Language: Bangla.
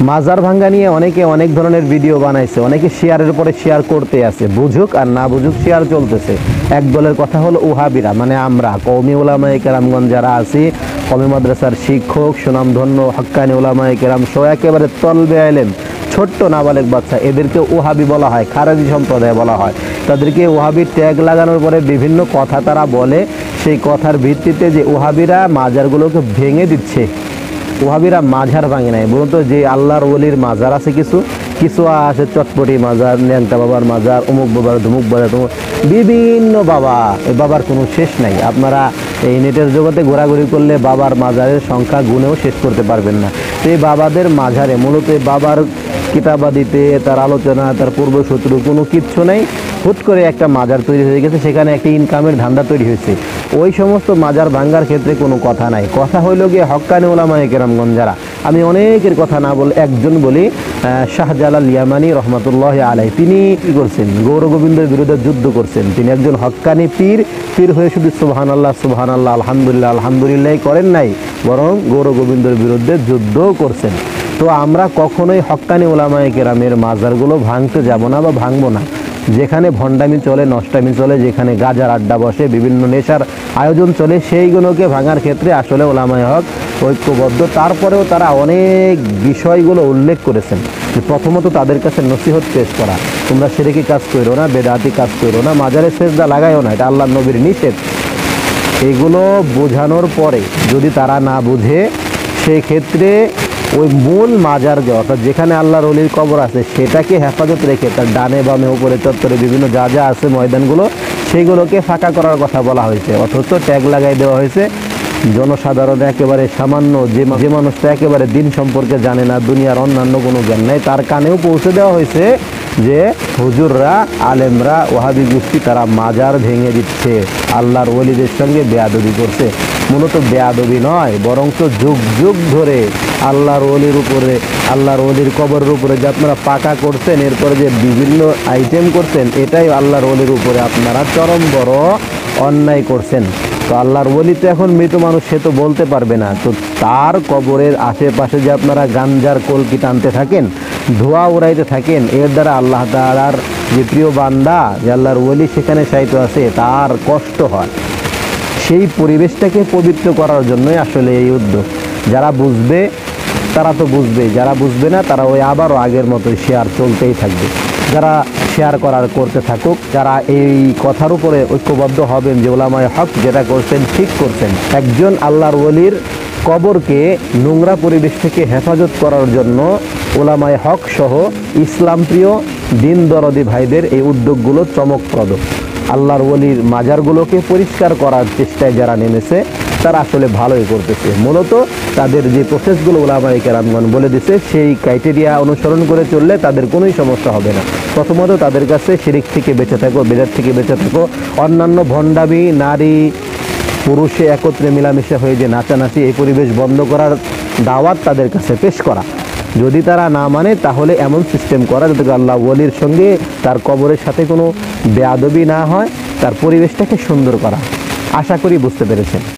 মাজার ভাঙ্গা নিয়ে অনেকে অনেক ধরনের ভিডিও বানাইছে, অনেকে শেয়ারের পরে শেয়ার করতে আছে, বুঝুক আর না বুঝুক শেয়ার চলতেছে। এক দলের কথা হলো ওহাবিরা, মানে আমরা কওমি উলামায়ে কেরামগণ যারা আছি, কওমি মাদ্রাসার শিক্ষক, সুনামধন্য হক্কানি উলামায়ে কেরাম সহ একেবারে তলবে আলেম, ছোট্ট নাবালেগ বাচ্চা, এদেরকে ওহাবি বলা হয়, খারেজি সম্প্রদায় বলা হয়। তাদেরকে ওহাবির ট্যাগ লাগানোর পরে বিভিন্ন কথা তারা বলে, সেই কথার ভিত্তিতে যে ওহাবিরা মাজারগুলোকে ভেঙে দিচ্ছে। ওহাবিরা মাজার ভাঙে নাই, বলুন তো, যে আল্লাহর ওলির মাজার আছে কিছু কিছু আছে, চটপটি মাজার, ন্যাংটা বাবার মাজার, অমুক বাবার, ধুমুক বাবার, তমুক বিভিন্ন বাবা, এই বাবার কোনো শেষ নাই। আপনারা এই নেটের জগতে ঘোরাঘুরি করলে বাবার মাজারের সংখ্যা গুণেও শেষ করতে পারবেন না। তো এই বাবাদের মাজারে মূলত বাবার কিতাবাদিতে, তার আলোচনা, তার পূর্বশত্রু কোনো কিচ্ছু নেই। হুট করে একটা মাজার তৈরি হয়ে গেছে, সেখানে একটা ইনকামের ধান্দা তৈরি হয়েছে। ওই সমস্ত মাজার ভাঙ্গার ক্ষেত্রে কোনো কথা নাই। কথা হইল গিয়ে হক্কানি উলামায়ে কেরামগণ যারা, আমি অনেকের কথা না বলে একজন বলি, শাহজালাল ইয়ামানি রহমতুল্লাহ আলাই, তিনি কি করছেন, গৌরগোবিন্দের বিরুদ্ধে যুদ্ধ করছেন। তিনি একজন হক্কানি পীর হয়ে শুধু সুবহানাল্লাহ সুবহানাল্লাহ আলহামদুলিল্লাহ আলহামদুলিল্লাহ করেন নাই, বরং গৌরগোবিন্দের বিরুদ্ধে যুদ্ধও করছেন। তো আমরা কখনোই হক্কানি উলামায়ে কেরামের মাজারগুলো ভাঙতে যাব না বা ভাঙবো না। যেখানে ভণ্ডামি চলে, নষ্টামি চলে, যেখানে গাজার আড্ডা বসে, বিভিন্ন নেশার আয়োজন চলে, সেইগুলোকে ভাঙার ক্ষেত্রে আসলে ওলামায়ে হক ঐক্যবদ্ধ। তারপরেও তারা অনেক বিষয়গুলো উল্লেখ করেছেন। প্রথমত তাদের কাছে নসিহত পেশ করা, তোমরা শিরকি কাজ করো না, বেদাতি কাজ করো না, মাজারে সেজদা লাগাইও না, এটা আল্লাহর নবীর নিষেধ। এগুলো বোঝানোর পরে যদি তারা না বুঝে, সেই ক্ষেত্রে ওই মূল মাজার অর্থাৎ যেখানে আল্লাহর ওলির কবর আছে সেটাকে হেফাজত রেখে তার ডানে বামে উপরে চত্বরে বিভিন্ন যা যা আছে ময়দানগুলো, সেইগুলোকে ফাঁকা করার কথা বলা হয়েছে। অথচ ট্যাগ লাগাই দেওয়া হয়েছে জনসাধারণ একেবারে সামান্য, যে মানুষটা একেবারে দিন সম্পর্কে জানে না, দুনিয়ার অন্যান্য কোনো জ্ঞান নেই, তার কানেও পৌঁছে দেওয়া হয়েছে যে হুজুররা, আলেমরা, ওয়াহাবি গোষ্ঠী তারা মাজার ভেঙে দিচ্ছে, আল্লাহর ওলিদের সঙ্গে বেয়াদবি করছে। মূলত বেয়াদবি নয়, বরঞ্চ যুগ যুগ ধরে আল্লাহর ওলির উপরে, আল্লাহর ওলির কবরের উপরে যে আপনারা পাকা করছেন, এরপরে যে বিভিন্ন আইটেম করছেন, এটাই আল্লাহর ওলির উপরে আপনারা চরম বড় অন্যায় করছেন। তো আল্লাহর ওলি তো এখন মৃত মানুষ, সে তো বলতে পারবে না। তো তার কবরের আশেপাশে যে আপনারা গাঞ্জার কলকি টানতে থাকেন, ধোঁয়া উড়াইতে থাকেন, এর দ্বারা আল্লাহ তাআলার যে প্রিয় বান্দা, যে আল্লাহর ওলি সেখানে শায়িত আছে, তার কষ্ট হয়। সেই পরিবেশটাকে পবিত্র করার জন্যই আসলে এই উদ্যোগ। যারা বুঝবে তারা তো বুঝবে, যারা বুঝবে না তারা ওই আবারও আগের মতোই শেয়ার চলতেই থাকবে। যারা শেয়ার করার করতে থাকুক, যারা এই কথার উপরে ঐক্যবদ্ধ হবেন যে ওলামায়ে হক যেটা করছেন ঠিক করছেন, একজন আল্লাহর ওলির কবরকে নোংরা পরিবেশ থেকে হেফাজত করার জন্য ওলামায়ে হক সহ ইসলাম প্রিয় দিন দরদি ভাইদের এই উদ্যোগগুলো চমকপ্রদ। আল্লাহর ওলির মাজারগুলোকে পরিষ্কার করার চেষ্টায় যারা নেমেছে তারা আসলে ভালোই করতেছে। মূলত তাদের যে প্রসেসগুলো ওলামায়ে কেরামগণ বলে দিচ্ছে, সেই ক্রাইটেরিয়া অনুসরণ করে চললে তাদের কোনোই সমস্যা হবে না। প্রথমত তাদের কাছে শিরিক থেকে বেঁচে থাকো, বেদাত থেকে বেঁচে থাকো, অন্যান্য ভণ্ডামি, নারী পুরুষে একত্রে মিলামিশা হয়ে যে নাচানাচি, এই পরিবেশ বন্ধ করার দাওয়াত তাদের কাছে পেশ করা। যদি তারা না মানে তাহলে এমন সিস্টেম করা যাতে আল্লাহ ওলির সঙ্গে তার কবরের সাথে কোনো বেয়াদবি না হয়, তার পরিবেশটাকে সুন্দর করা। আশা করি বুঝতে পেরেছেন।